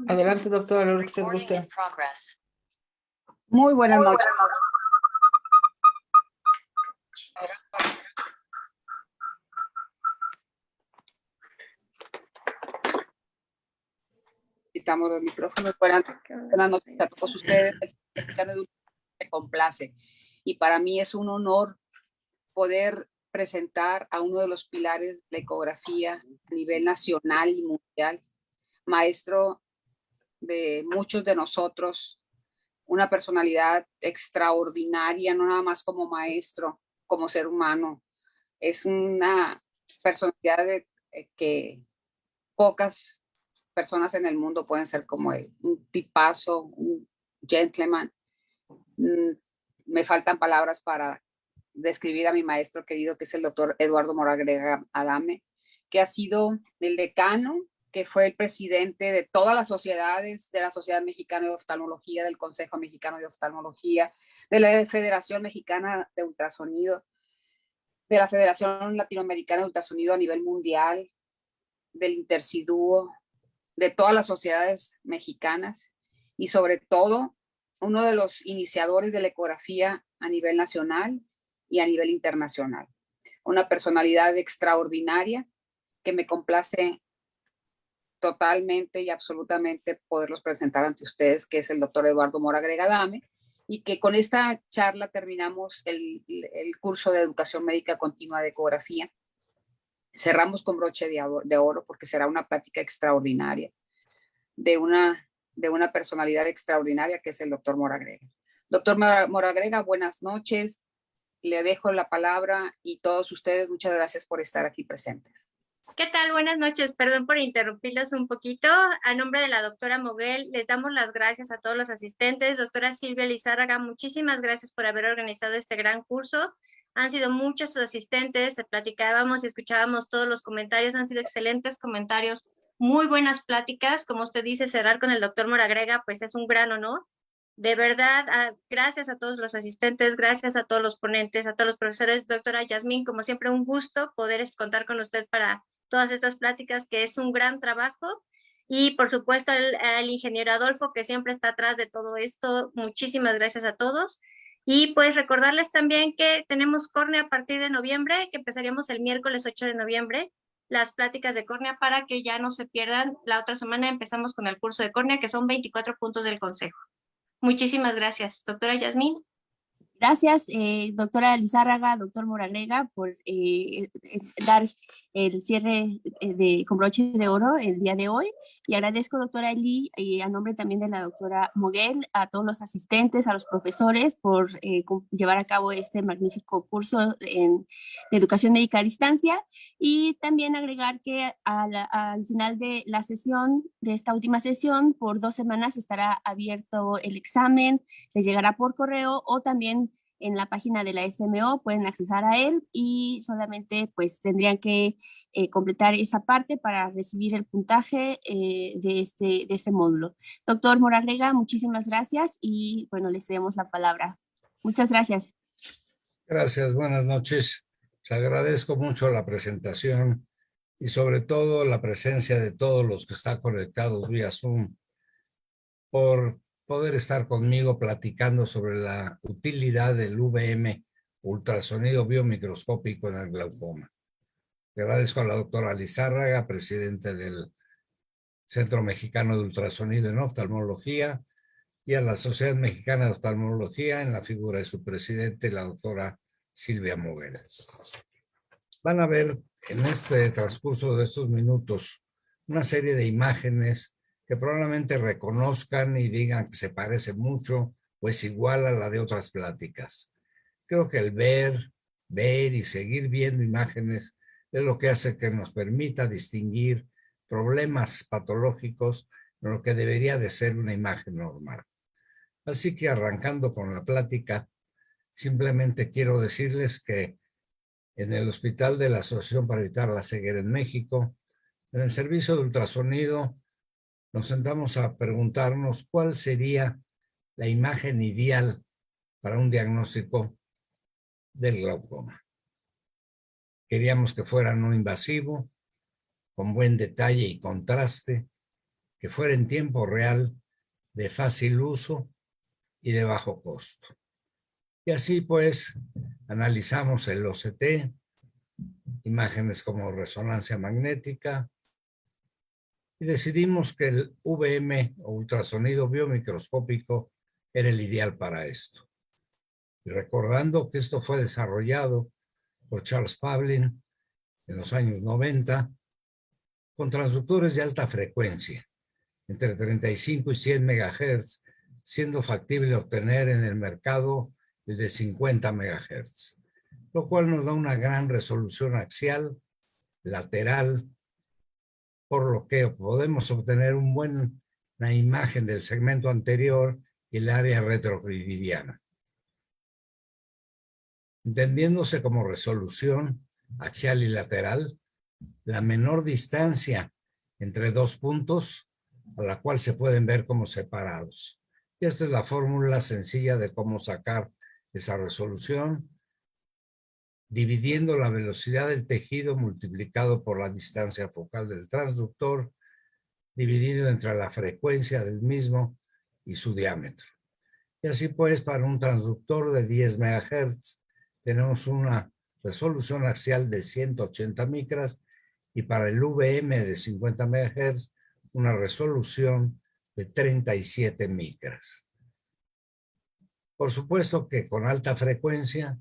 Adelante, doctora, lo que usted guste. Muy buenas noches. Quitamos los micrófonos. Buenas noches a todos ustedes. Me complace. Y para mí es un honor poder presentar a uno de los pilares de la ecografía a nivel nacional y mundial, maestro de muchos de nosotros, una personalidad extraordinaria, no nada más como maestro, como ser humano. Es una personalidad que pocas personas en el mundo pueden ser como él. Un tipazo, un gentleman. Me faltan palabras para describir a mi maestro querido, que es el doctor Eduardo Moragrega Adame, que ha sido el decano, que fue el presidente de todas las sociedades, de la Sociedad Mexicana de Oftalmología, del Consejo Mexicano de Oftalmología, de la Federación Mexicana de Ultrasonido, de la Federación Latinoamericana de Ultrasonido a nivel mundial, del Interciduo, de todas las sociedades mexicanas y sobre todo uno de los iniciadores de la ecografía a nivel nacional y a nivel internacional. Una personalidad extraordinaria que me complace totalmente y absolutamente poderlos presentar ante ustedes, que es el doctor Eduardo Moragrega Adame, y que con esta charla terminamos el curso de educación médica continua de ecografía. Cerramos con broche de oro porque será una plática extraordinaria de una personalidad extraordinaria que es el doctor Moragrega. Doctor Moragrega, buenas noches. Le dejo la palabra y todos ustedes, muchas gracias por estar aquí presentes. ¿Qué tal? Buenas noches. Perdón por interrumpirlos un poquito. A nombre de la doctora Moguel, les damos las gracias a todos los asistentes. Doctora Silvia Lizárraga, muchísimas gracias por haber organizado este gran curso. Han sido muchos asistentes, platicábamos y escuchábamos todos los comentarios. Han sido excelentes comentarios, muy buenas pláticas. Como usted dice, cerrar con el doctor Moragrega, pues es un gran honor. De verdad, gracias a todos los asistentes, gracias a todos los ponentes, a todos los profesores. Doctora Yasmín, como siempre, un gusto poder contar con usted para todas estas pláticas, que es un gran trabajo. Y por supuesto al ingeniero Adolfo, que siempre está atrás de todo esto. Muchísimas gracias a todos. Y pues recordarles también que tenemos córnea a partir de noviembre, que empezaríamos el miércoles 8 de noviembre, las pláticas de córnea, para que ya no se pierdan. La otra semana empezamos con el curso de córnea, que son 24 puntos del consejo. Muchísimas gracias. Doctora Yasmín. Gracias, doctora Lizárraga, doctor Moragrega, por dar el cierre con broche de oro el día de hoy. Y agradezco, doctora Eli, a nombre también de la doctora Moguel, a todos los asistentes, a los profesores, por llevar a cabo este magnífico curso de educación médica a distancia. Y también agregar que al final de la sesión, de esta última sesión, por 2 semanas estará abierto el examen, les llegará por correo o también en la página de la SMO pueden accesar a él, y solamente pues tendrían que completar esa parte para recibir el puntaje de este módulo. Doctor Moragrega, muchísimas gracias y bueno, les cedemos la palabra. Muchas gracias. Gracias, buenas noches. Les agradezco mucho la presentación y sobre todo la presencia de todos los que están conectados vía Zoom por poder estar conmigo platicando sobre la utilidad del UVM, ultrasonido biomicroscópico en el glaucoma. Le agradezco a la doctora Lizárraga, presidente del Centro Mexicano de Ultrasonido en Oftalmología, y a la Sociedad Mexicana de Oftalmología en la figura de su presidente, la doctora Silvia Moguel. Van a ver en este transcurso de estos minutos una serie de imágenes que probablemente reconozcan y digan que se parece mucho o es igual a la de otras pláticas. Creo que el ver y seguir viendo imágenes es lo que hace que nos permita distinguir problemas patológicos de lo que debería de ser una imagen normal. Así que arrancando con la plática, simplemente quiero decirles que en el Hospital de la Asociación para Evitar la Ceguera en México, en el servicio de ultrasonido, nos sentamos a preguntarnos cuál sería la imagen ideal para un diagnóstico del glaucoma. Queríamos que fuera no invasivo, con buen detalle y contraste, que fuera en tiempo real, de fácil uso y de bajo costo. Y así pues analizamos el OCT, imágenes como resonancia magnética, y decidimos que el VM o ultrasonido biomicroscópico era el ideal para esto. Y recordando que esto fue desarrollado por Charles Pavlin en los años 90 con transductores de alta frecuencia, entre 35 y 100 MHz, siendo factible obtener en el mercado el de 50 MHz, lo cual nos da una gran resolución axial, lateral, por lo que podemos obtener una imagen del segmento anterior y el área retrocridiana. Entendiéndose como resolución axial y lateral, la menor distancia entre dos puntos a la cual se pueden ver como separados. Y esta es la fórmula sencilla de cómo sacar esa resolución, dividiendo la velocidad del tejido multiplicado por la distancia focal del transductor, dividido entre la frecuencia del mismo y su diámetro. Y así pues, para un transductor de 10 MHz, tenemos una resolución axial de 180 micras y para el VM de 50 MHz, una resolución de 37 micras. Por supuesto que con alta frecuencia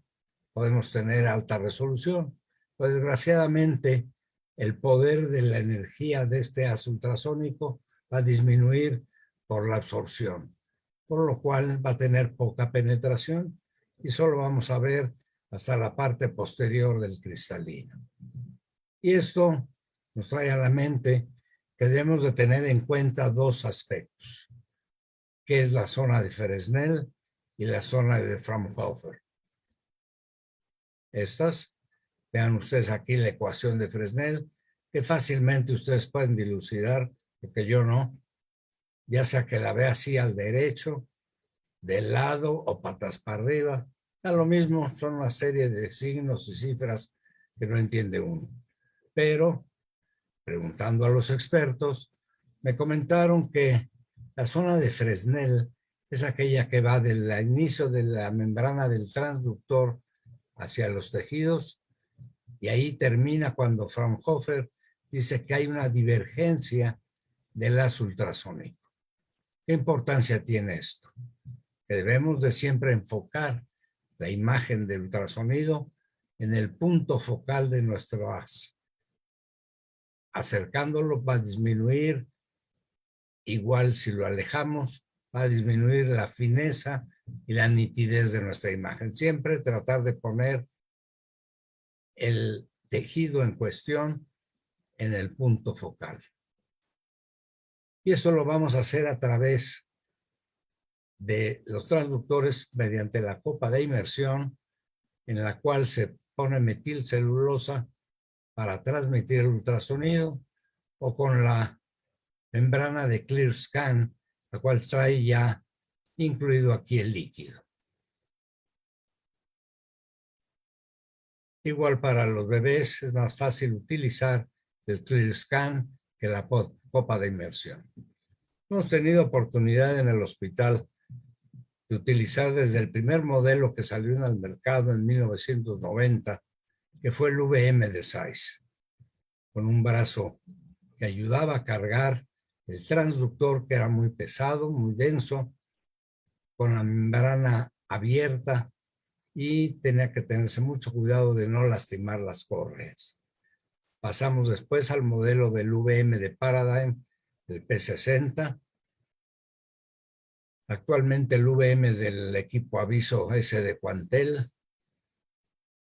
podemos tener alta resolución, pero desgraciadamente el poder de la energía de este haz ultrasónico va a disminuir por la absorción, por lo cual va a tener poca penetración y solo vamos a ver hasta la parte posterior del cristalino. Y esto nos trae a la mente que debemos de tener en cuenta dos aspectos, que es la zona de Fresnel y la zona de Fraunhofer. Vean ustedes aquí la ecuación de Fresnel, que fácilmente ustedes pueden dilucidar, porque yo no, ya sea que la vea así al derecho, de lado o patas para arriba, da lo mismo, son una serie de signos y cifras que no entiende uno. Pero, preguntando a los expertos, me comentaron que la zona de Fresnel es aquella que va del inicio de la membrana del transductor hacia los tejidos y ahí termina cuando Fraunhofer dice que hay una divergencia del haz ultrasónico. ¿Qué importancia tiene esto? Que debemos de siempre enfocar la imagen del ultrasonido en el punto focal de nuestro haz. Acercándolo va a disminuir, igual si lo alejamos, va a disminuir la fineza y la nitidez de nuestra imagen. Siempre tratar de poner el tejido en cuestión en el punto focal. Y esto lo vamos a hacer a través de los transductores mediante la copa de inmersión, en la cual se pone metilcelulosa para transmitir el ultrasonido, o con la membrana de ClearScan, la cual trae ya incluido aquí el líquido. Igual para los bebés es más fácil utilizar el ClearScan que la copa de inmersión. Hemos tenido oportunidad en el hospital de utilizar desde el primer modelo que salió en el mercado en 1990, que fue el VM de Zeiss, con un brazo que ayudaba a cargar el transductor, que era muy pesado, muy denso, con la membrana abierta, y tenía que tenerse mucho cuidado de no lastimar las córneas. Pasamos después al modelo del VM de Paradigm, el P60. Actualmente el VM del equipo Aviso S de Quantel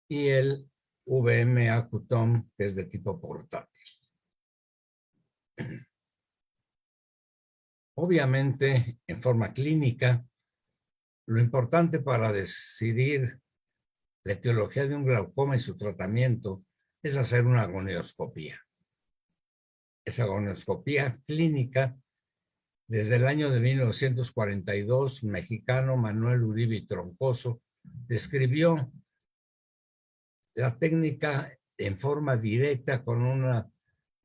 y el VM Acutom, que es de tipo portátil. Obviamente, en forma clínica, lo importante para decidir la etiología de un glaucoma y su tratamiento es hacer una gonioscopía. Esa gonioscopía clínica, desde el año de 1942, mexicano Manuel Uribe y Troncoso describió la técnica en forma directa con una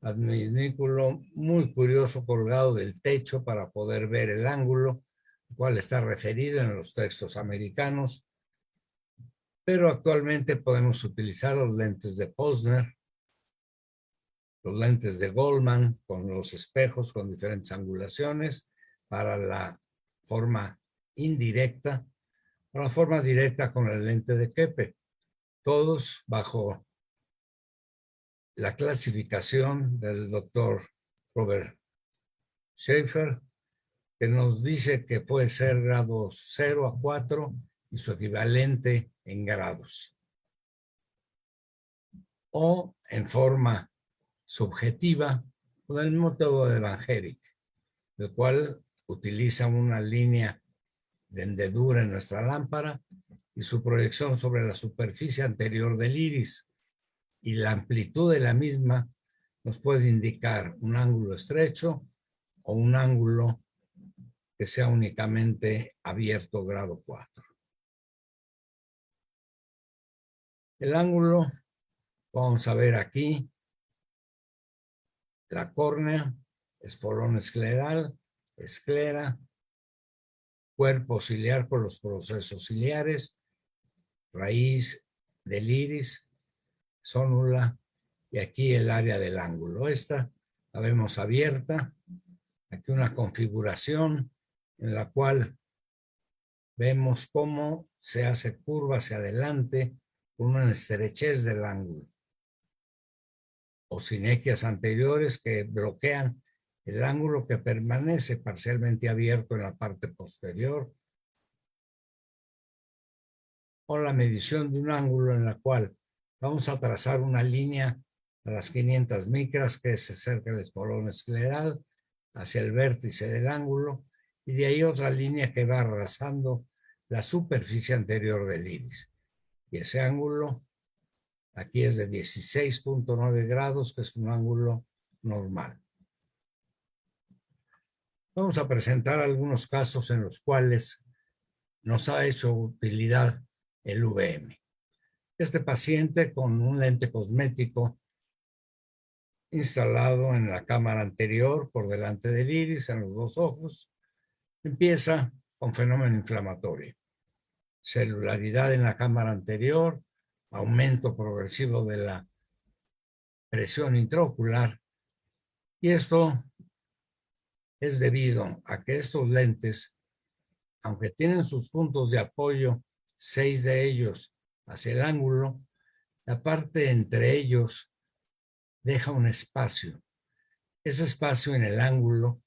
adminículo muy curioso colgado del techo para poder ver el ángulo, el cual está referido en los textos americanos, pero actualmente podemos utilizar los lentes de Posner, los lentes de Goldman con los espejos con diferentes angulaciones para la forma indirecta, o la forma directa con el lente de Keppe, todos bajo la clasificación del doctor Robert Schaefer, que nos dice que puede ser grados 0 a 4 y su equivalente en grados. O en forma subjetiva con el método de Van Herik, el cual utiliza una línea de hendedura en nuestra lámpara y su proyección sobre la superficie anterior del iris, y la amplitud de la misma nos puede indicar un ángulo estrecho o un ángulo que sea únicamente abierto grado 4. El ángulo, vamos a ver aquí, la córnea, espolón escleral, esclera, cuerpo ciliar por los procesos ciliares, raíz del iris, zónula, y aquí el área del ángulo. Esta la vemos abierta. Aquí una configuración en la cual vemos cómo se hace curva hacia adelante con una estrechez del ángulo, o sinequias anteriores que bloquean el ángulo que permanece parcialmente abierto en la parte posterior, o la medición de un ángulo en la cual vamos a trazar una línea a las 500 micras que se acerca del espolón escleral hacia el vértice del ángulo, y de ahí otra línea que va arrasando la superficie anterior del iris. Y ese ángulo aquí es de 16.9 grados, que es un ángulo normal. Vamos a presentar algunos casos en los cuales nos ha hecho utilidad el VM. Este paciente con un lente cosmético instalado en la cámara anterior por delante del iris, en los dos ojos, empieza con fenómeno inflamatorio. Celularidad en la cámara anterior, aumento progresivo de la presión intraocular, y esto es debido a que estos lentes, aunque tienen sus puntos de apoyo, 6 de ellos hacia el ángulo, la parte entre ellos deja un espacio. Ese espacio en el ángulo,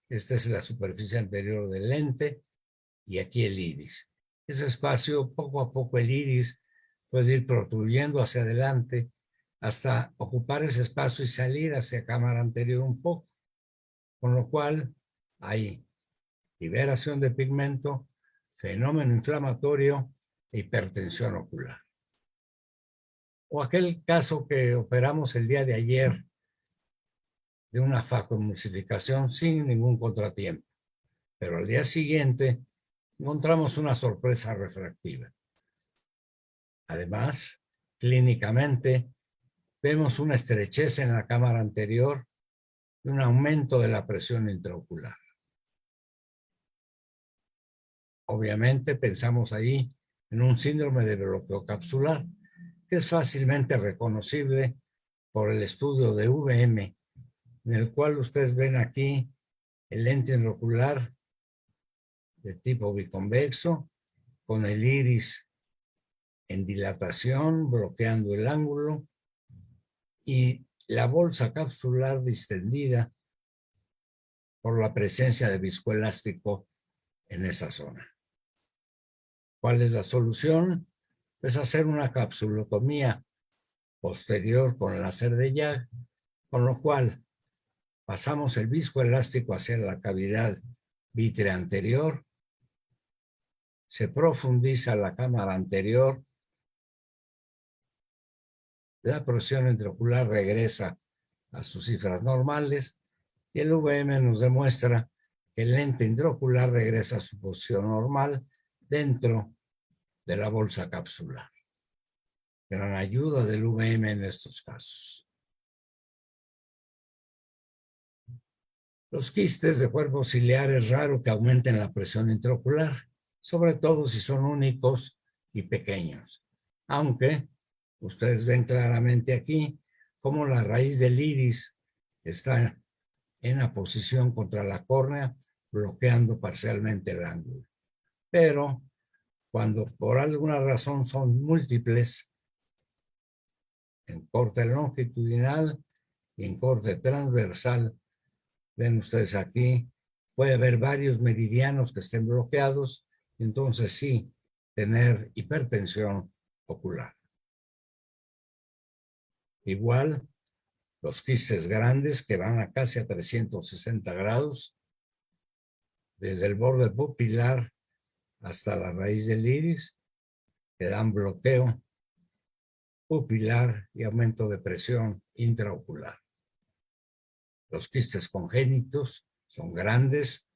esta es la superficie anterior del lente y aquí el iris. Ese espacio, poco a poco el iris puede ir protruyendo hacia adelante hasta ocupar ese espacio y salir hacia cámara anterior un poco, con lo cual hay liberación de pigmento, fenómeno inflamatorio e hipertensión ocular. O aquel caso que operamos el día de ayer de una facoemulsificación sin ningún contratiempo, pero al día siguiente encontramos una sorpresa refractiva. Además, clínicamente, vemos una estrechez en la cámara anterior y un aumento de la presión intraocular. Obviamente pensamos ahí en un síndrome de bloqueo capsular, que es fácilmente reconocible por el estudio de VM, en el cual ustedes ven aquí el lente intraocular de tipo biconvexo, con el iris en dilatación, bloqueando el ángulo, y la bolsa capsular distendida por la presencia de viscoelástico en esa zona. ¿Cuál es la solución? Pues hacer una capsulotomía posterior con láser de YAG, con lo cual pasamos el viscoelástico hacia la cavidad vítrea anterior, se profundiza la cámara anterior, la presión intraocular regresa a sus cifras normales y el VM nos demuestra que el lente intraocular regresa a su posición normal dentro de la bolsa capsular. Gran ayuda del VM en estos casos. Los quistes de cuerpo ciliar es raro que aumenten la presión intraocular, sobre todo si son únicos y pequeños. Aunque ustedes ven claramente aquí cómo la raíz del iris está en la posición contra la córnea, bloqueando parcialmente el ángulo. Pero cuando por alguna razón son múltiples, en corte longitudinal y en corte transversal, ven ustedes aquí, puede haber varios meridianos que estén bloqueados, entonces sí, tener hipertensión ocular. Igual, los quistes grandes que van a casi a 360 grados, desde el borde pupilar hasta la raíz del iris, que dan bloqueo pupilar y aumento de presión intraocular. Los quistes congénitos son grandes,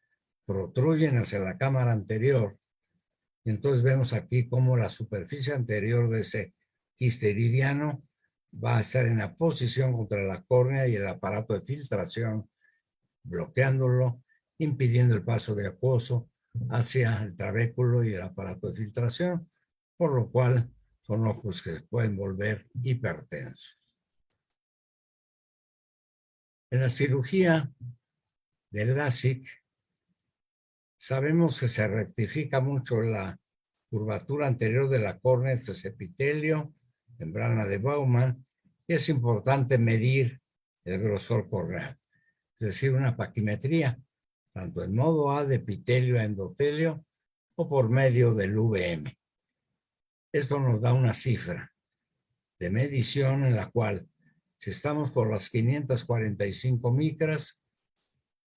protruyen hacia la cámara anterior. Y entonces vemos aquí cómo la superficie anterior de ese quiste iridiano va a estar en la posición contra la córnea y el aparato de filtración, bloqueándolo, impidiendo el paso de acuoso hacia el trabéculo y el aparato de filtración, por lo cual son ojos que se pueden volver hipertensos. En la cirugía del LASIK, sabemos que se rectifica mucho la curvatura anterior de la córnea, este es epitelio, membrana de Bowman, y es importante medir el grosor corneal, es decir, una paquimetría, tanto en modo A de epitelio a endotelio o por medio del VM. Esto nos da una cifra de medición en la cual, si estamos por las 545 micras,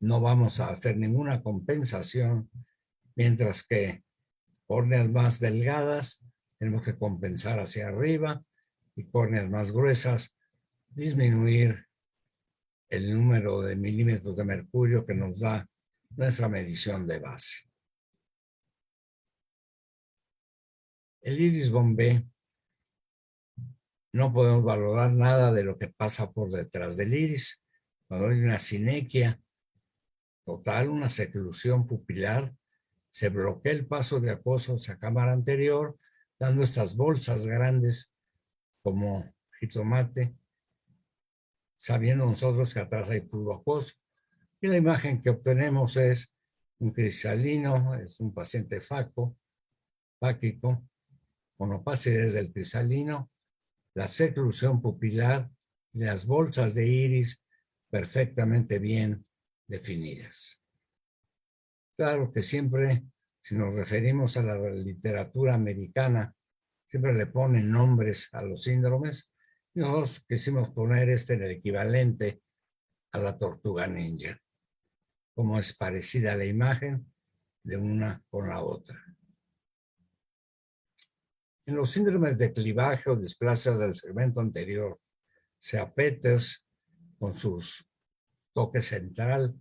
no vamos a hacer ninguna compensación, mientras que córneas más delgadas tenemos que compensar hacia arriba y córneas más gruesas disminuir el número de milímetros de mercurio que nos da nuestra medición de base. El iris bombé, no podemos valorar nada de lo que pasa por detrás del iris. Cuando hay una sinequia total, una seclusión pupilar, se bloquea el paso de acuoso hacia cámara anterior, dando estas bolsas grandes como jitomate, sabiendo nosotros que atrás hay puro acuoso. Y la imagen que obtenemos es un cristalino, es un paciente fáquico, con opacidad del cristalino, la seclusión pupilar y las bolsas de iris perfectamente bien definidas. Claro que siempre, si nos referimos a la literatura americana, siempre le ponen nombres a los síndromes. Nosotros quisimos poner en el equivalente a la tortuga ninja, como es parecida la imagen de una con la otra. En los síndromes de clivaje o displasias del segmento anterior, sea Peters con sus toques central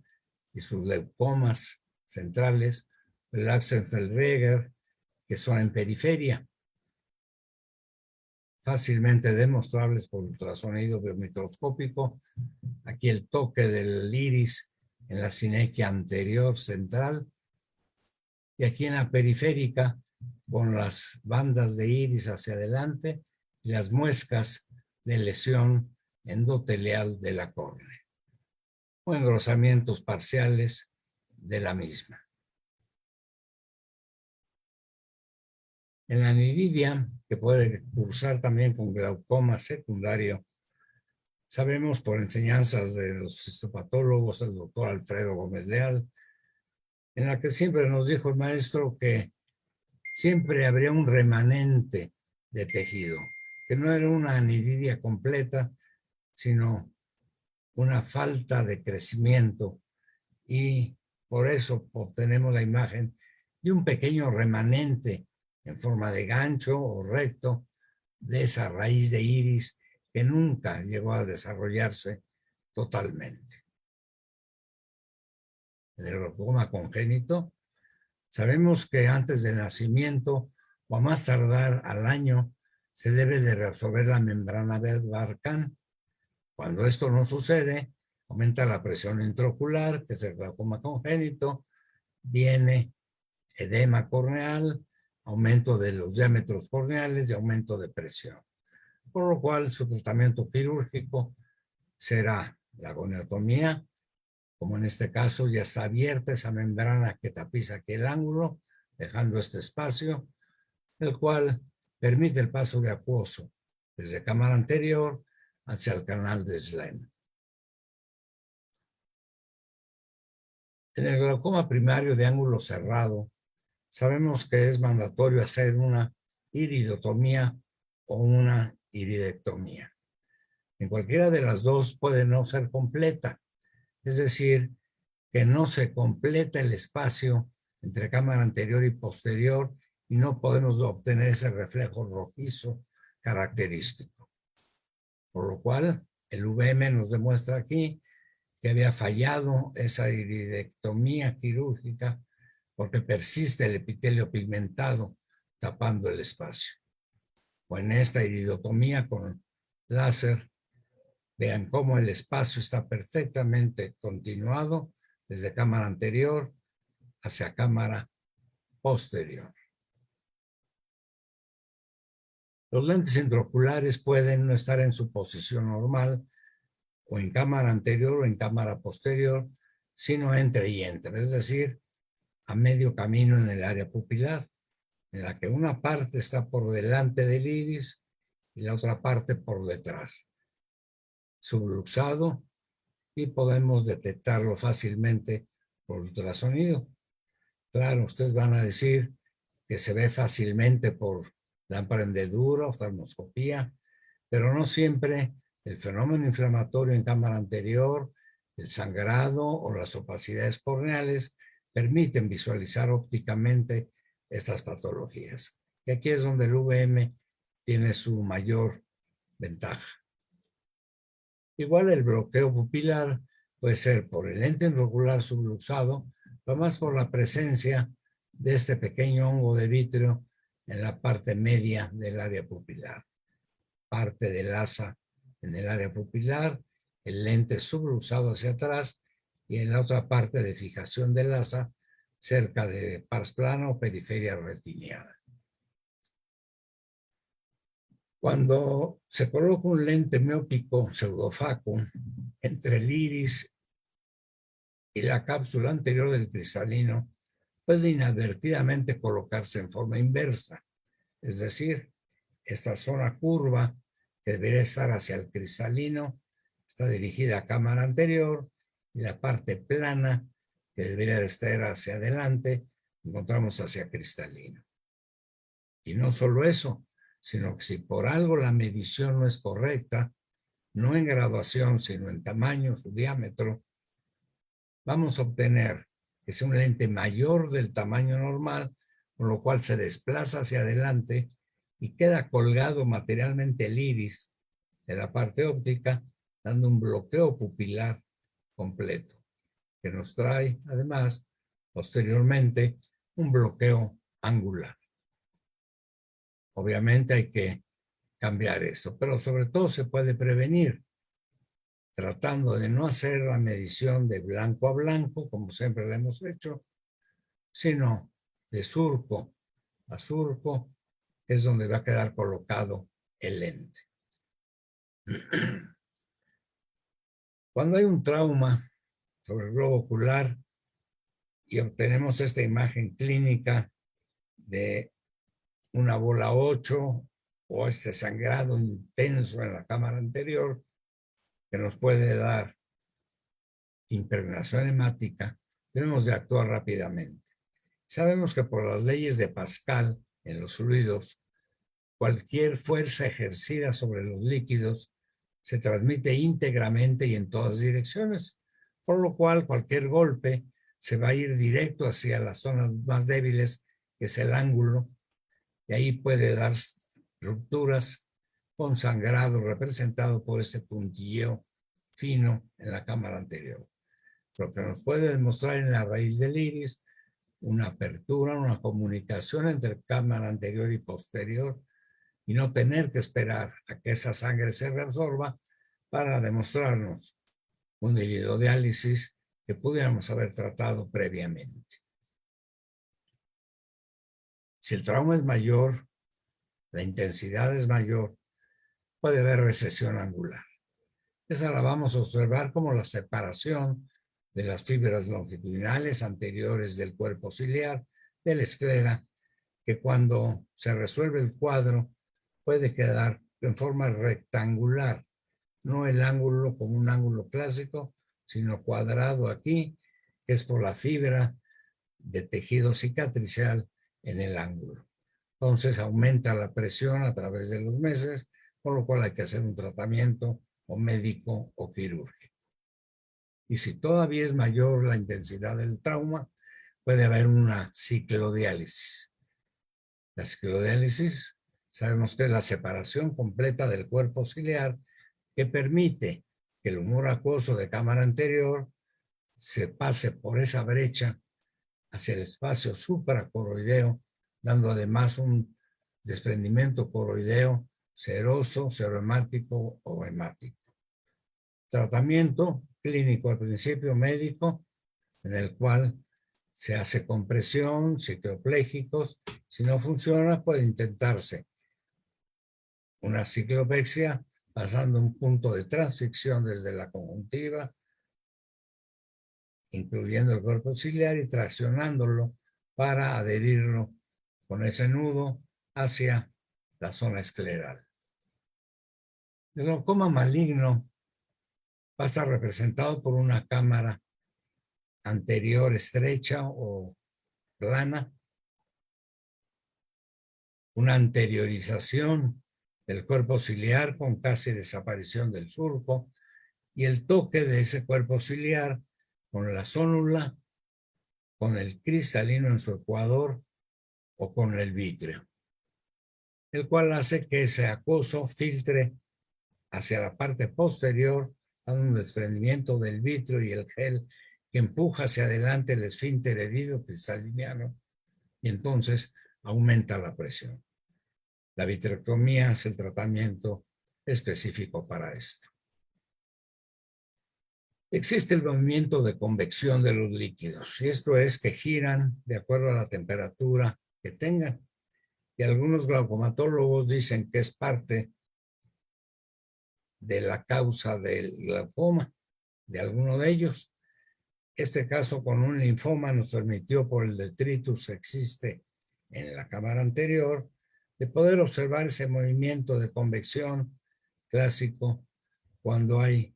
y sus leucomas centrales, el Axenfeld-Rieger, que son en periferia, fácilmente demostrables por ultrasonido biomicroscópico. Aquí el toque del iris en la sinequia anterior central y aquí en la periférica con las bandas de iris hacia adelante y las muescas de lesión endotelial de la córnea o engrosamientos parciales de la misma. En la aniridia, que puede cursar también con glaucoma secundario, sabemos por enseñanzas de los histopatólogos, el doctor Alfredo Gómez Leal, en la que siempre nos dijo el maestro que siempre habría un remanente de tejido, que no era una aniridia completa, sino una falta de crecimiento, y por eso obtenemos la imagen de un pequeño remanente en forma de gancho o recto de esa raíz de iris que nunca llegó a desarrollarse totalmente. El glaucoma congénito, sabemos que antes del nacimiento o a más tardar al año se debe de reabsorber la membrana de Barkan. Cuando esto no sucede, aumenta la presión intraocular, que es el glaucoma congénito, viene edema corneal, aumento de los diámetros corneales y aumento de presión. Por lo cual su tratamiento quirúrgico será la goniotomía, como en este caso ya está abierta esa membrana que tapiza aquí el ángulo, dejando este espacio, el cual permite el paso de acuoso desde cámara anterior hacia el canal de Schlemm. En el glaucoma primario de ángulo cerrado, sabemos que es mandatorio hacer una iridotomía o una iridectomía. En cualquiera de las dos puede no ser completa, es decir, que no se completa el espacio entre cámara anterior y posterior y no podemos obtener ese reflejo rojizo característico. Por lo cual, el VM nos demuestra aquí que había fallado esa iridectomía quirúrgica porque persiste el epitelio pigmentado tapando el espacio. O en esta iridotomía con láser, vean cómo el espacio está perfectamente continuado desde cámara anterior hacia cámara posterior. Los lentes intraoculares pueden no estar en su posición normal o en cámara anterior o en cámara posterior, sino entre y entre, es decir, a medio camino en el área pupilar, en la que una parte está por delante del iris y la otra parte por detrás, subluxado, y podemos detectarlo fácilmente por ultrasonido. Claro, ustedes van a decir que se ve fácilmente por lámpara hendedura, oftalmoscopía, pero no siempre el fenómeno inflamatorio en cámara anterior, el sangrado o las opacidades corneales permiten visualizar ópticamente estas patologías. Y aquí es donde el VM tiene su mayor ventaja. Igual el bloqueo pupilar puede ser por el lente intraocular subluxado, pero más por la presencia de este pequeño hongo de vítreo en la parte media del área pupilar. Parte del asa en el área pupilar, el lente subluxado hacia atrás y en la otra parte de fijación del asa cerca de pars plana o periferia retiniana. Cuando se coloca un lente miópico pseudofaco entre el iris y la cápsula anterior del cristalino, puede inadvertidamente colocarse en forma inversa, es decir, esta zona curva que debería estar hacia el cristalino está dirigida a cámara anterior y la parte plana que debería de estar hacia adelante encontramos hacia cristalino. Y no solo eso, sino que si por algo la medición no es correcta, no en graduación, sino en tamaño, su diámetro, vamos a obtener que sea un lente mayor del tamaño normal, con lo cual se desplaza hacia adelante y queda colgado materialmente el iris de la parte óptica, dando un bloqueo pupilar completo, que nos trae además posteriormente un bloqueo angular. Obviamente hay que cambiar esto, pero sobre todo se puede prevenir tratando de no hacer la medición de blanco a blanco, como siempre lo hemos hecho, sino de surco a surco, que es donde va a quedar colocado el lente. Cuando hay un trauma sobre el globo ocular y obtenemos esta imagen clínica de una bola 8 o este sangrado intenso en la cámara anterior que nos puede dar impregnación hemática, tenemos de actuar rápidamente. Sabemos que por las leyes de Pascal en los fluidos, cualquier fuerza ejercida sobre los líquidos se transmite íntegramente y en todas direcciones, por lo cual cualquier golpe se va a ir directo hacia las zonas más débiles, que es el ángulo, y ahí puede dar rupturas con sangrado representado por este puntilleo fino en la cámara anterior. Lo que nos puede demostrar en la raíz del iris una apertura, una comunicación entre cámara anterior y posterior, y no tener que esperar a que esa sangre se reabsorba para demostrarnos un iridodiálisis que pudiéramos haber tratado previamente. Si el trauma es mayor, la intensidad es mayor, puede haber recesión angular. Esa la vamos a observar como la separación de las fibras longitudinales anteriores del cuerpo ciliar de la esclera, que cuando se resuelve el cuadro puede quedar en forma rectangular, no el ángulo como un ángulo clásico, sino cuadrado aquí, que es por la fibra de tejido cicatricial en el ángulo. Entonces aumenta la presión a través de los meses, por lo cual hay que hacer un tratamiento o médico o quirúrgico. Y si todavía es mayor la intensidad del trauma, puede haber una ciclodiálisis. La ciclodiálisis sabemos que es la separación completa del cuerpo ciliar que permite que el humor acuoso de cámara anterior se pase por esa brecha hacia el espacio supracoroideo, dando además un desprendimiento coroideo seroso, serohemático o hemático. Tratamiento clínico al principio médico, en el cual se hace compresión, cicloplégicos. Si no funciona, puede intentarse una ciclopexia pasando un punto de transficción desde la conjuntiva, incluyendo el cuerpo ciliar y traccionándolo para adherirlo con ese nudo hacia la zona escleral. El glaucoma maligno va a estar representado por una cámara anterior estrecha o plana, una anteriorización del cuerpo ciliar con casi desaparición del surco y el toque de ese cuerpo ciliar con la zónula, con el cristalino en su ecuador o con el vítreo, el cual hace que ese acuoso filtre hacia la parte posterior, dando un desprendimiento del vítreo y el gel que empuja hacia adelante el esfínter herido cristaliniano y entonces aumenta la presión. La vitrectomía es el tratamiento específico para esto. Existe el movimiento de convección de los líquidos y esto es que giran de acuerdo a la temperatura que tengan. Y algunos glaucomatólogos dicen que es parte de la causa del glaucoma, de alguno de ellos. Este caso con un linfoma nos permitió, por el detritus que existe en la cámara anterior, de poder observar ese movimiento de convección clásico cuando hay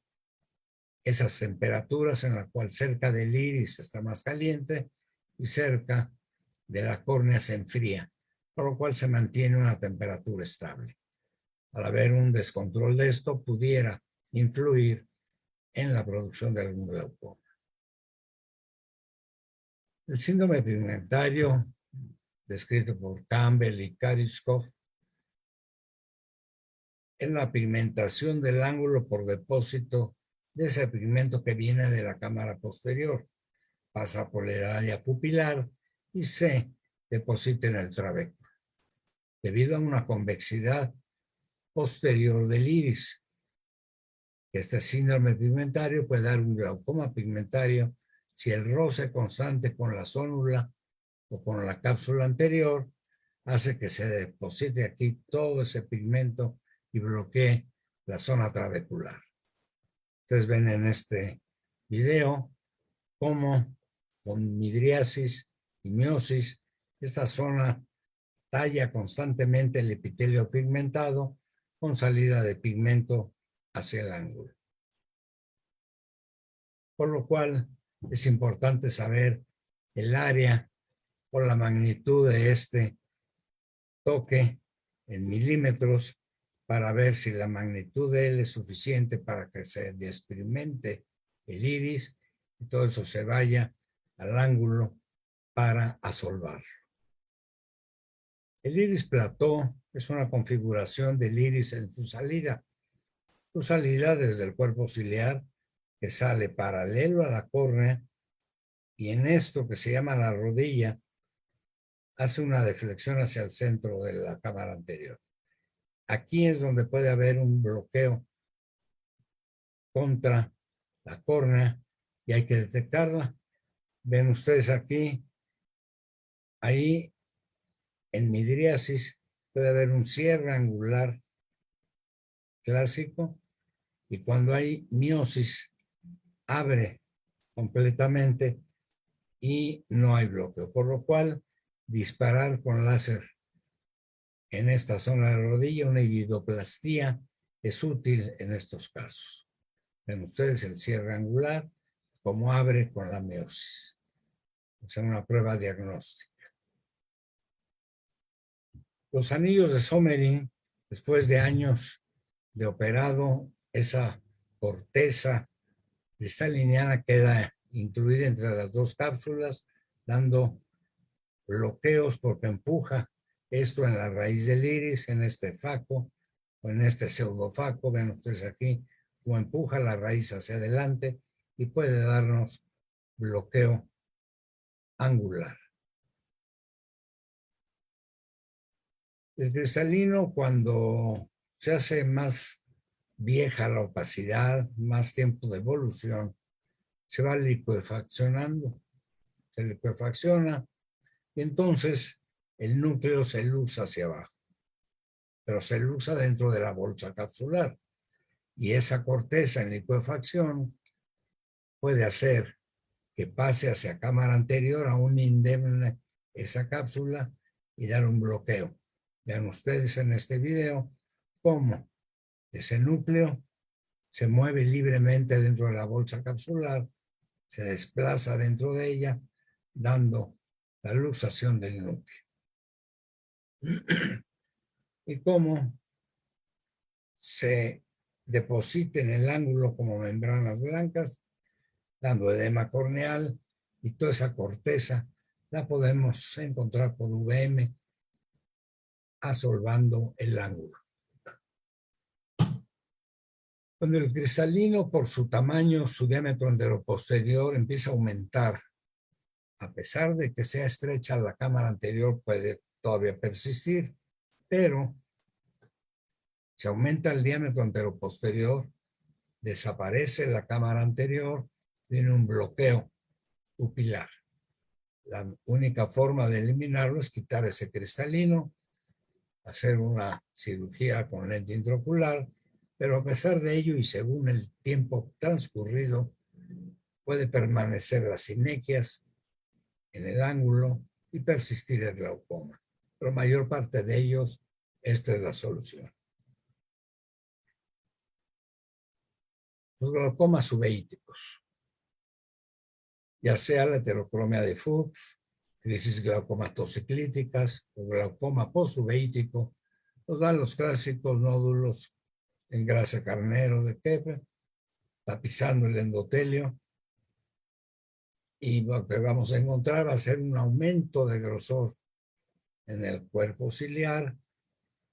esas temperaturas en la cual cerca del iris está más caliente y cerca de la córnea se enfría, por lo cual se mantiene una temperatura estable. Al haber un descontrol de esto, pudiera influir en la producción de algún glaucoma. El síndrome pigmentario, descrito por Campbell y Karichkov, es la pigmentación del ángulo por depósito de ese pigmento que viene de la cámara posterior, pasa por el área pupilar y se deposita en el trabéculo, debido a una convexidad posterior del iris. Este síndrome pigmentario puede dar un glaucoma pigmentario si el roce constante con la zónula o con la cápsula anterior hace que se deposite aquí todo ese pigmento y bloquee la zona trabecular. Ustedes ven en este video cómo con midriasis y miosis esta zona talla constantemente el epitelio pigmentado con salida de pigmento hacia el ángulo. Por lo cual es importante saber el área o la magnitud de este toque en milímetros para ver si la magnitud de él es suficiente para que se desprigmente el iris y todo eso se vaya al ángulo para asolvarlo. El iris plató es una configuración del iris en su salida. Su salida desde el cuerpo ciliar que sale paralelo a la córnea y en esto que se llama la rodilla hace una deflexión hacia el centro de la cámara anterior. Aquí es donde puede haber un bloqueo contra la córnea y hay que detectarla. Ven ustedes aquí, ahí en midriasis puede haber un cierre angular clásico y cuando hay miosis abre completamente y no hay bloqueo, por lo cual disparar con láser en esta zona de la rodilla, una iridoplastía, es útil en estos casos. Ven ustedes el cierre angular, como abre con la miosis. Es una prueba diagnóstica. Los anillos de Sommering, después de años de operado, esa corteza cristaliniana queda incluida entre las dos cápsulas, dando bloqueos porque empuja esto en la raíz del iris, en este faco o en este pseudofaco. Ven ustedes aquí cómo empuja la raíz hacia adelante y puede darnos bloqueo angular. El cristalino, cuando se hace más vieja la opacidad, más tiempo de evolución, se va liquefaccionando, se liquefacciona y entonces el núcleo se luza hacia abajo, pero se luza dentro de la bolsa capsular y esa corteza en liquefacción puede hacer que pase hacia cámara anterior, aún indemne esa cápsula y dar un bloqueo. Vean ustedes en este video cómo ese núcleo se mueve libremente dentro de la bolsa capsular, se desplaza dentro de ella, dando la luxación del núcleo. Y cómo se deposita en el ángulo como membranas blancas, dando edema corneal, y toda esa corteza la podemos encontrar por VM, asolvando el ángulo. Cuando el cristalino, por su tamaño, su diámetro anteroposterior empieza a aumentar, a pesar de que sea estrecha la cámara anterior, puede todavía persistir, pero si aumenta el diámetro anteroposterior, desaparece la cámara anterior, tiene un bloqueo pupilar. La única forma de eliminarlo es quitar ese cristalino, hacer una cirugía con lente intraocular, pero a pesar de ello y según el tiempo transcurrido, puede permanecer las sinequias en el ángulo y persistir el glaucoma. Pero mayor parte de ellos, esta es la solución. Los glaucomas subeíticos, ya sea la heterocromia de Fuchs, crisis glaucomatociclíticas o glaucoma posubeítico, nos dan los clásicos nódulos en grasa carnero de Kepler, tapizando el endotelio, y lo que vamos a encontrar va a ser un aumento de grosor en el cuerpo ciliar,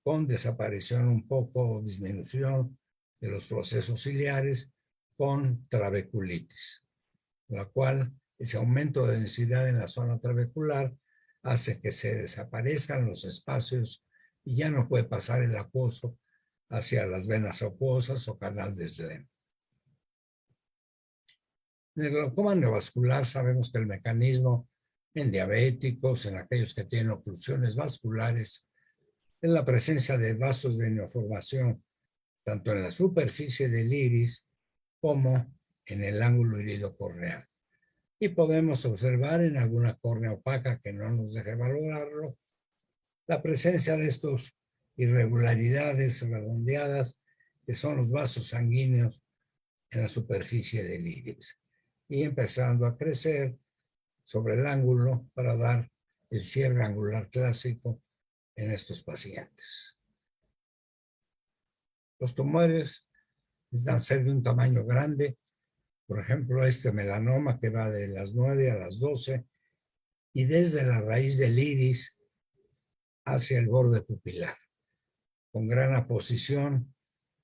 con desaparición un poco o disminución de los procesos ciliares, con trabeculitis, la cual ese aumento de densidad en la zona trabecular hace que se desaparezcan los espacios y ya no puede pasar el acuoso hacia las venas acuosas o canal de Schlemm. En el glaucoma neovascular sabemos que el mecanismo en diabéticos, en aquellos que tienen oclusiones vasculares, es la presencia de vasos de neoformación, tanto en la superficie del iris como en el ángulo iridocorneal. Y podemos observar en alguna córnea opaca que no nos deje valorarlo, la presencia de estos irregularidades redondeadas que son los vasos sanguíneos en la superficie del iris y empezando a crecer sobre el ángulo para dar el cierre angular clásico en estos pacientes. Los tumores necesitan ser de un tamaño grande, por ejemplo este melanoma que va de las 9 a las 12 y desde la raíz del iris hacia el borde pupilar, con gran aposición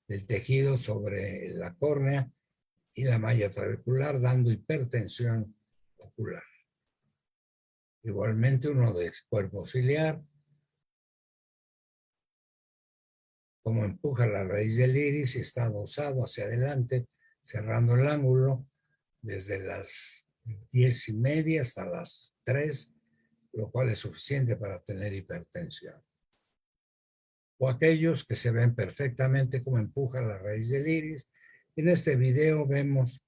del tejido sobre la córnea y la malla trabecular, dando hipertensión ocular. Igualmente uno de cuerpo ciliar, como empuja la raíz del iris y está adosado hacia adelante, cerrando el ángulo desde las 10:30 hasta las 3, lo cual es suficiente para tener hipertensión. O aquellos que se ven perfectamente cómo empuja la raíz del iris. En este video vemos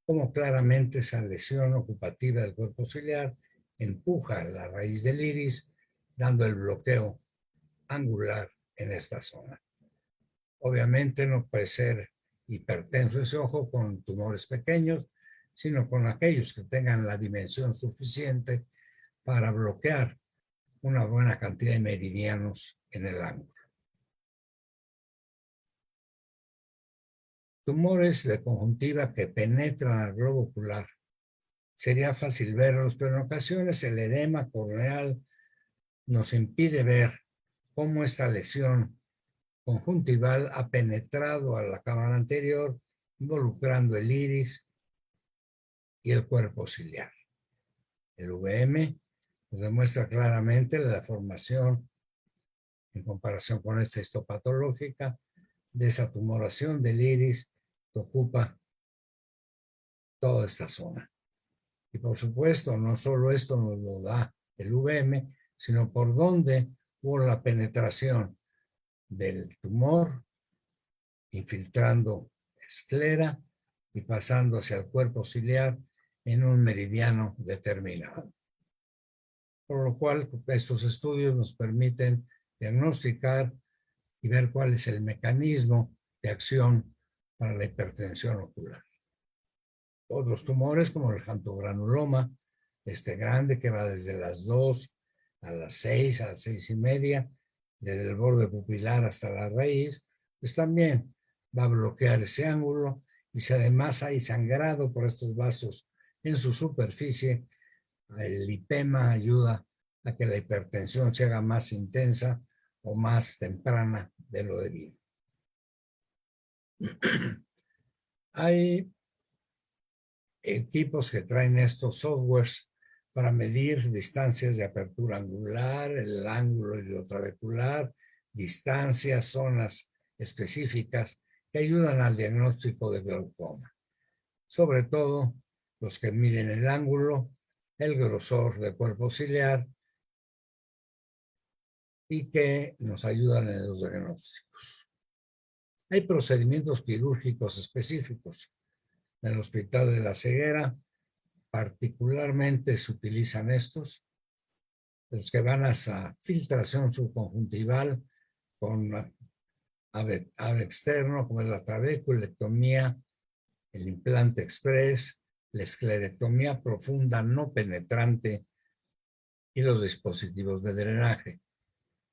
cómo claramente esa lesión ocupativa del cuerpo ciliar empuja la raíz del iris, dando el bloqueo angular en esta zona. Obviamente no puede ser hipertenso ese ojo con tumores pequeños, sino con aquellos que tengan la dimensión suficiente para bloquear una buena cantidad de meridianos en el ángulo. Tumores de conjuntiva que penetran al globo ocular. Sería fácil verlos, pero en ocasiones el edema corneal nos impide ver cómo esta lesión conjuntival ha penetrado a la cámara anterior, involucrando el iris y el cuerpo ciliar. El VM nos demuestra claramente la formación, en comparación con esta histopatológica, de esa tumoración del iris que ocupa toda esta zona. Y por supuesto, no solo esto nos lo da el VM, sino por dónde hubo la penetración del tumor, infiltrando esclera y pasando hacia el cuerpo ciliar en un meridiano determinado. Por lo cual, estos estudios nos permiten diagnosticar y ver cuál es el mecanismo de acción para la hipertensión ocular. Otros tumores, como el xantogranuloma, grande que va desde las 2 a las 6, a las 6:30, desde el borde pupilar hasta la raíz, pues también va a bloquear ese ángulo, y si además hay sangrado por estos vasos en su superficie, el lipema ayuda a que la hipertensión se haga más intensa o más temprana de lo debido. Hay equipos que traen estos softwares para medir distancias de apertura angular, el ángulo iliotrabecular, distancias, zonas específicas que ayudan al diagnóstico de glaucoma. Sobre todo los que miden el ángulo, el grosor del cuerpo ciliar y que nos ayudan en los diagnósticos. Hay procedimientos quirúrgicos específicos. En el Hospital de la Ceguera, particularmente se utilizan estos, los que van hacia filtración subconjuntival con ave externo, como es la trabeculectomía, el implante express, la esclerectomía profunda no penetrante y los dispositivos de drenaje.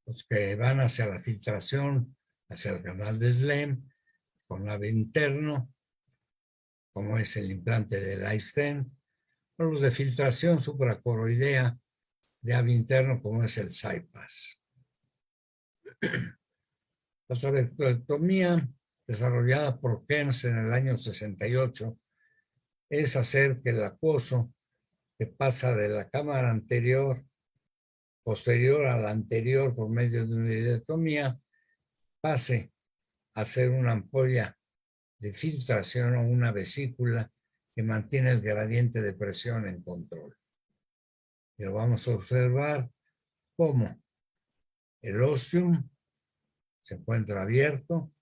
Los que van hacia la filtración, hacia el canal de Schlemm, con ave interno, como es el implante del iStent, o los de filtración supracoroidea de ave interno, como es el CyPass. La trabeculectomía, desarrollada por Kempf en el año 68, es hacer que el acuoso que pasa de la cámara anterior, posterior a la anterior por medio de una iridectomía, pase a ser una ampolla de filtración o una vesícula que mantiene el gradiente de presión en control. Y lo vamos a observar cómo el ostium se encuentra abierto,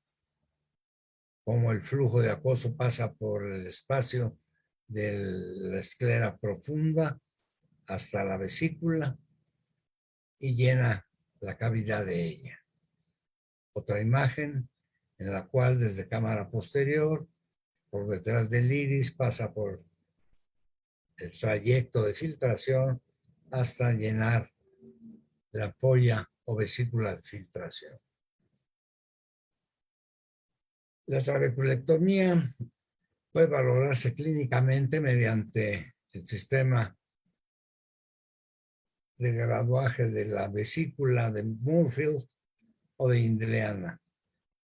cómo el flujo de acuoso pasa por el espacio de la esclera profunda hasta la vesícula y llena la cavidad de ella. Otra imagen en la cual desde cámara posterior, por detrás del iris, pasa por el trayecto de filtración hasta llenar la ampolla o vesícula de filtración. La trabeculectomía puede valorarse clínicamente mediante el sistema de graduaje de la vesícula de Moorfield o de Indleana.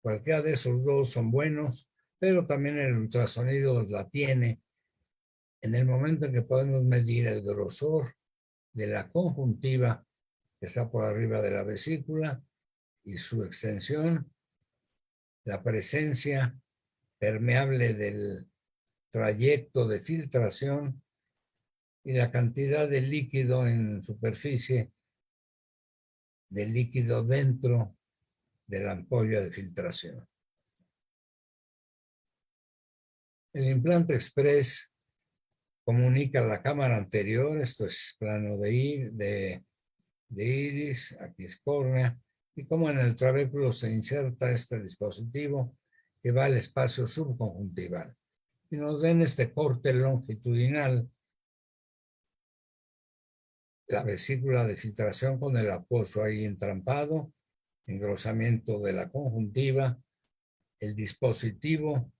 Cualquiera de esos dos son buenos, pero también el ultrasonido la tiene en el momento en que podemos medir el grosor de la conjuntiva que está por arriba de la vesícula y su extensión, la presencia permeable del trayecto de filtración y la cantidad de líquido en superficie, de líquido dentro de la ampolla de filtración. El implante Express comunica la cámara anterior, esto es plano de iris, aquí es córnea, y como en el trabéculo se inserta este dispositivo que va al espacio subconjuntival y nos den este corte longitudinal, la vesícula de filtración con el apoyo ahí entrampado, engrosamiento de la conjuntiva, el dispositivo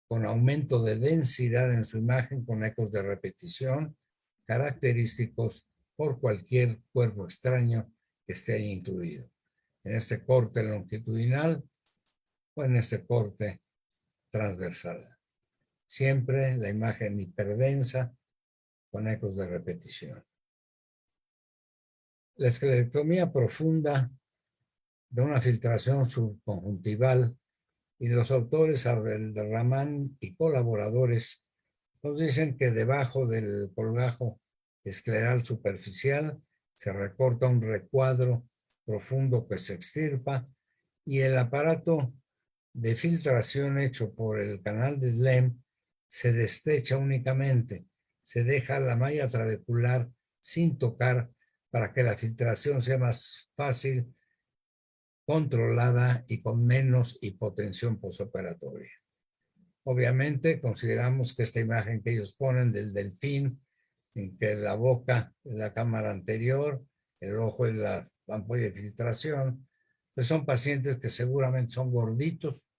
con aumento de densidad en su imagen con ecos de repetición, característicos por cualquier cuerpo extraño que esté ahí incluido. En este corte longitudinal o en este corte transversal. Siempre la imagen hiperdensa con ecos de repetición. La esclerectomía profunda de una filtración subconjuntival y los autores Abdelrahman y colaboradores nos dicen que debajo del colgajo escleral superficial se recorta un recuadro profundo que se extirpa y el aparato de filtración hecho por el canal de Slem se destecha únicamente, se deja la malla trabecular sin tocar para que la filtración sea más fácil, controlada y con menos hipotensión postoperatoria. Obviamente consideramos que esta imagen que ellos ponen del delfín, en que la boca es la cámara anterior, el ojo es la ampolla de filtración, pues son pacientes que seguramente son gorditos,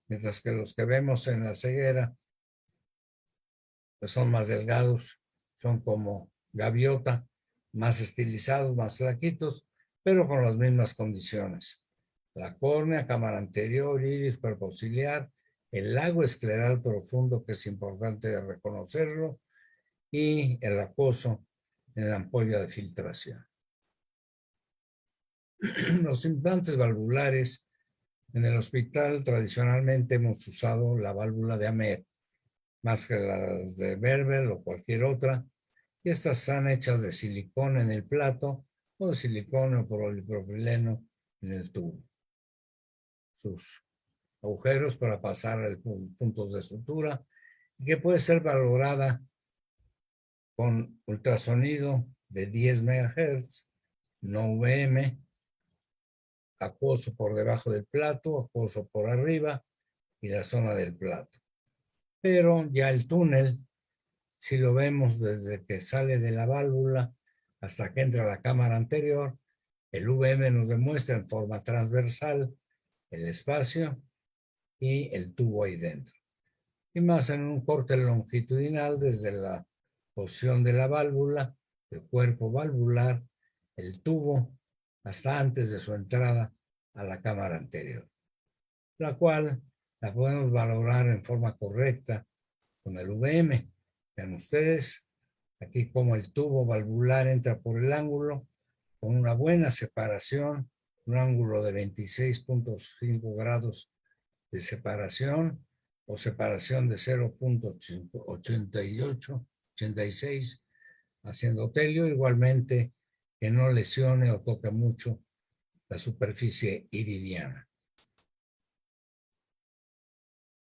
mientras que los que vemos en la ceguera pues son más delgados, son como gaviota, más estilizados, más flaquitos, pero con las mismas condiciones. La córnea, cámara anterior, iris, cuerpo ciliar, el lago escleral profundo, que es importante reconocerlo, y el acoso en la ampolla de filtración. Los implantes valvulares en el hospital tradicionalmente hemos usado la válvula de Amer, más que las de Berber o cualquier otra, y estas están hechas de silicón en el plato o de silicón o polipropileno en el tubo. Sus agujeros para pasar puntos de sutura y que puede ser valorada con ultrasonido de 10 MHz, no VM, acuoso por debajo del plato, acuoso por arriba y la zona del plato. Pero ya el túnel, si lo vemos desde que sale de la válvula hasta que entra a la cámara anterior, el VM nos demuestra en forma transversal el espacio y el tubo ahí dentro. Y más en un corte longitudinal desde la posición de la válvula, el cuerpo valvular, el tubo, hasta antes de su entrada a la cámara anterior, la cual la podemos valorar en forma correcta con el VM. Vean ustedes aquí como el tubo valvular entra por el ángulo con una buena separación, un ángulo de 26.5 grados de separación o separación de 0.86 haciendo telio, igualmente que no lesione o toque mucho la superficie iridiana.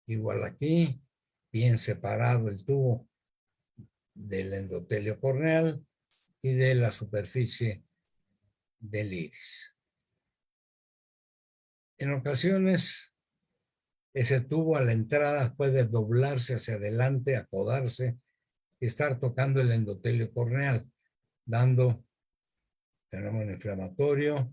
Igual aquí, bien separado el tubo del endotelio corneal y de la superficie del iris. En ocasiones, ese tubo a la entrada puede doblarse hacia adelante, acodarse y estar tocando el endotelio corneal, dando fenómeno inflamatorio,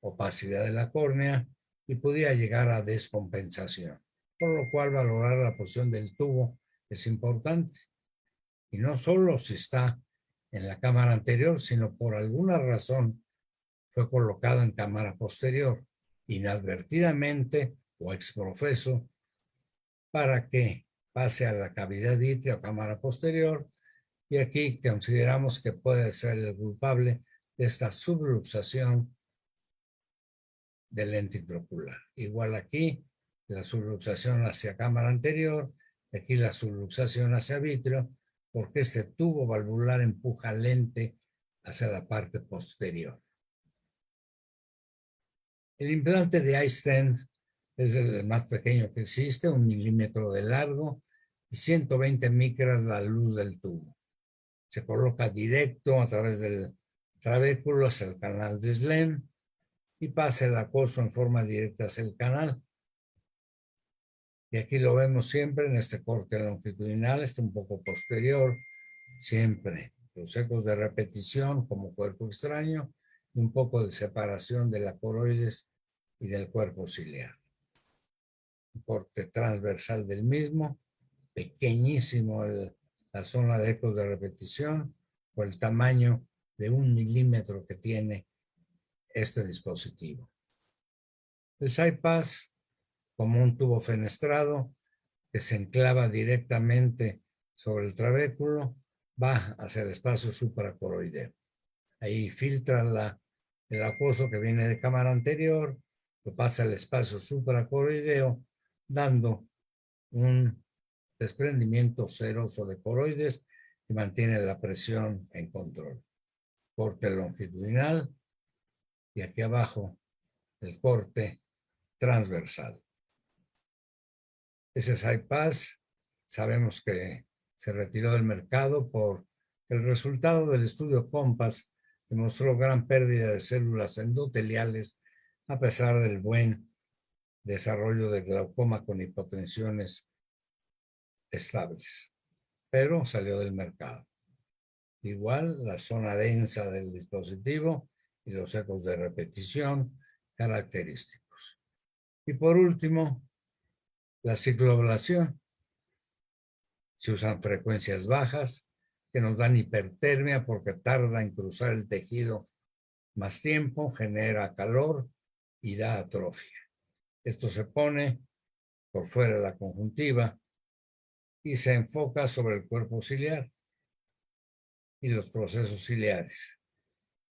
opacidad de la córnea y podría llegar a descompensación, por lo cual valorar la posición del tubo es importante. Y no solo si está en la cámara anterior, sino por alguna razón fue colocado en cámara posterior, inadvertidamente o exprofeso, para que pase a la cavidad vítrea o cámara posterior, y aquí consideramos que puede ser el culpable de esta subluxación del lente intraocular. Igual aquí, la subluxación hacia cámara anterior, aquí la subluxación hacia vítreo, porque este tubo valvular empuja lente hacia la parte posterior. El implante de iStent es el más pequeño que existe, 1 milímetro de largo y 120 micras la luz del tubo. Se coloca directo a través del trabéculo hacia el canal de Schlemm y pasa el acoso en forma directa hacia el canal. Y aquí lo vemos siempre en este corte longitudinal, un poco posterior, siempre los ecos de repetición como cuerpo extraño y un poco de separación de la coroides y del cuerpo ciliar. Un corte transversal del mismo, pequeñísimo la zona de ecos de repetición por el tamaño de 1 milímetro que tiene este dispositivo. El SiPass, como un tubo fenestrado que se enclava directamente sobre el trabéculo, va hacia el espacio supracoroideo. Ahí filtra el acoso que viene de cámara anterior, lo pasa al espacio supracoroideo, dando un desprendimiento seroso de coroides y mantiene la presión en control. Corte longitudinal y aquí abajo el corte transversal. Ese SiPass sabemos que se retiró del mercado por el resultado del estudio COMPASS demostró gran pérdida de células endoteliales a pesar del buen desarrollo de glaucoma con hipotensiones estables, pero salió del mercado. Igual la zona densa del dispositivo y los ecos de repetición característicos. Y por último, la cicloablación. Se usan frecuencias bajas que nos dan hipertermia porque tarda en cruzar el tejido más tiempo, genera calor y da atrofia. Esto se pone por fuera de la conjuntiva y se enfoca sobre el cuerpo ciliar y los procesos ciliares.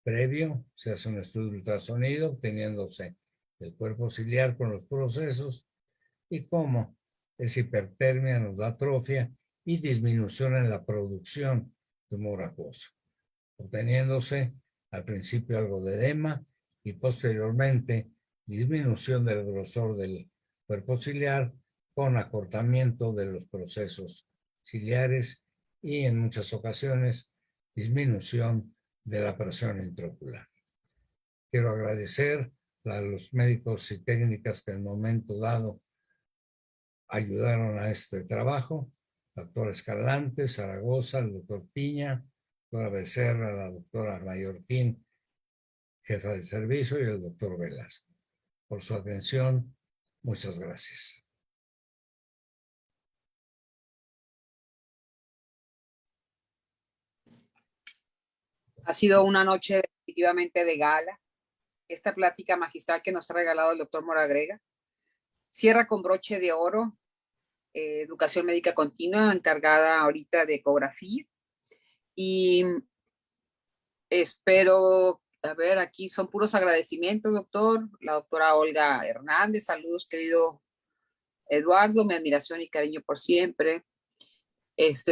Previo se hace un estudio de ultrasonido obteniéndose el cuerpo ciliar con los procesos y cómo esa hipertermia nos da atrofia y disminución en la producción de humor acuoso, obteniéndose al principio algo de edema y posteriormente disminución del grosor del cuerpo ciliar con acortamiento de los procesos ciliares y en muchas ocasiones disminución de la presión intraocular. Quiero agradecer a los médicos y técnicas que en el momento dado ayudaron a este trabajo, doctor Escalante, Zaragoza, el doctor Piña, doctora Becerra, la doctora Mallorquín, jefa de servicio, y el doctor Velasco. Por su atención, muchas gracias. Ha sido una noche definitivamente de gala. Esta plática magistral que nos ha regalado el doctor Moragrega cierra con broche de oro educación médica continua, encargada ahorita de ecografía. Y espero, a ver, aquí son puros agradecimientos, doctor. La doctora Olga Hernández, saludos, querido Eduardo, mi admiración y cariño por siempre.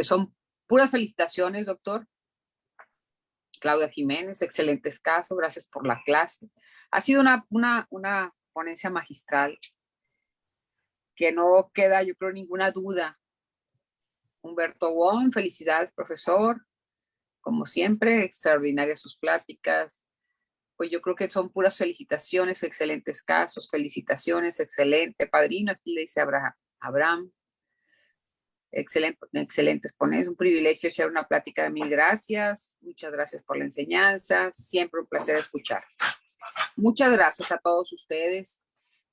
Son puras felicitaciones, doctor. Claudia Jiménez, excelentes casos, gracias por la clase. Ha sido una ponencia magistral que no queda, yo creo, ninguna duda. Humberto Wong, felicidades, profesor. Como siempre, extraordinarias sus pláticas. Pues yo creo que son puras felicitaciones, excelentes casos, felicitaciones, excelente. Padrino, aquí le dice Abraham. Excelentes ponencias, un privilegio echar una plática de 1000 gracias. Muchas gracias por la enseñanza. Siempre un placer escuchar. Muchas gracias a todos ustedes.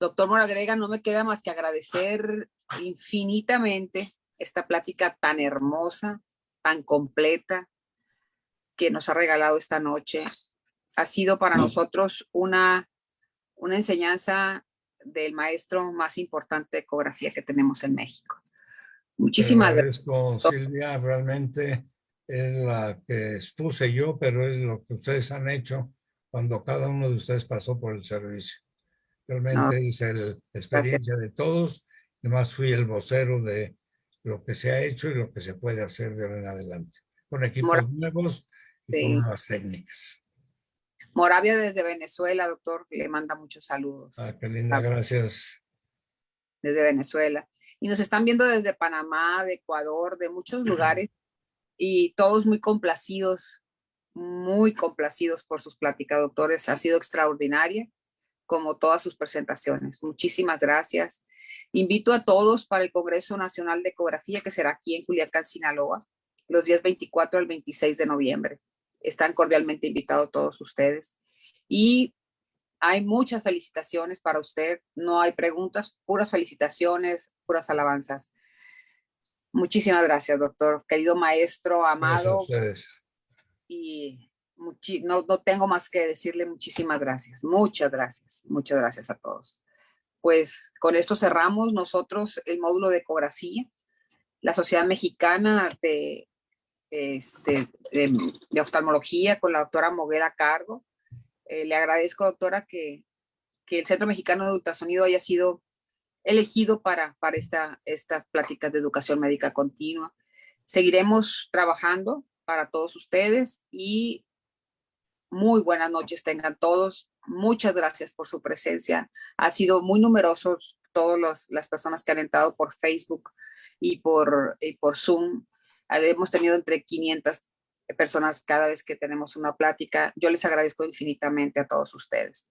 Doctor Moragrega, no me queda más que agradecer infinitamente esta plática tan hermosa, tan completa que nos ha regalado esta noche. Ha sido para nosotros una enseñanza del maestro más importante de ecografía que tenemos en México. Muchísimas gracias. Silvia, realmente es la que expuse yo, pero es lo que ustedes han hecho cuando cada uno de ustedes pasó por el servicio. Realmente es la experiencia de todos. Además, fui el vocero de lo que se ha hecho y lo que se puede hacer de ahora en adelante, con equipos nuevos y con Sí. nuevas técnicas. Moravia desde Venezuela, doctor, le manda muchos saludos Ah, qué linda, gracias. desde Venezuela. Y nos están viendo desde Panamá, de Ecuador, de muchos lugares, y todos muy complacidos por sus pláticas, doctores. Ha sido extraordinaria, como todas sus presentaciones. Muchísimas gracias. Invito a todos para el Congreso Nacional de Ecografía, que será aquí en Culiacán, Sinaloa, los días 24 al 26 de noviembre. Están cordialmente invitados todos ustedes. Y hay muchas felicitaciones para usted. No hay preguntas, puras felicitaciones, puras alabanzas. Muchísimas gracias, doctor. Querido maestro, Gracias a amado. ustedes. Y no tengo más que decirle muchísimas gracias. Muchas gracias a todos. Pues con esto cerramos nosotros el módulo de ecografía. La Sociedad Mexicana de Oftalmología con la doctora Moguel a cargo. Le agradezco, doctora, que el Centro Mexicano de Ultrasonido haya sido elegido para estas pláticas de educación médica continua. Seguiremos trabajando para todos ustedes y muy buenas noches tengan todos. Muchas gracias por su presencia. Ha sido muy numerosos todas las personas que han entrado por Facebook y por Zoom. Hemos tenido entre 500 personas cada vez que tenemos una plática. Yo les agradezco infinitamente a todos ustedes.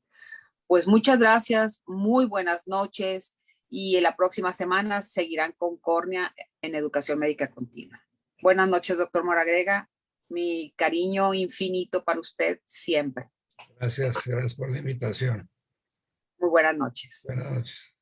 Pues muchas gracias, muy buenas noches y en la próxima semana seguirán con córnea en educación médica continua. Buenas noches, doctor Moragrega. Mi cariño infinito para usted siempre. Gracias por la invitación. Muy buenas noches. Buenas noches.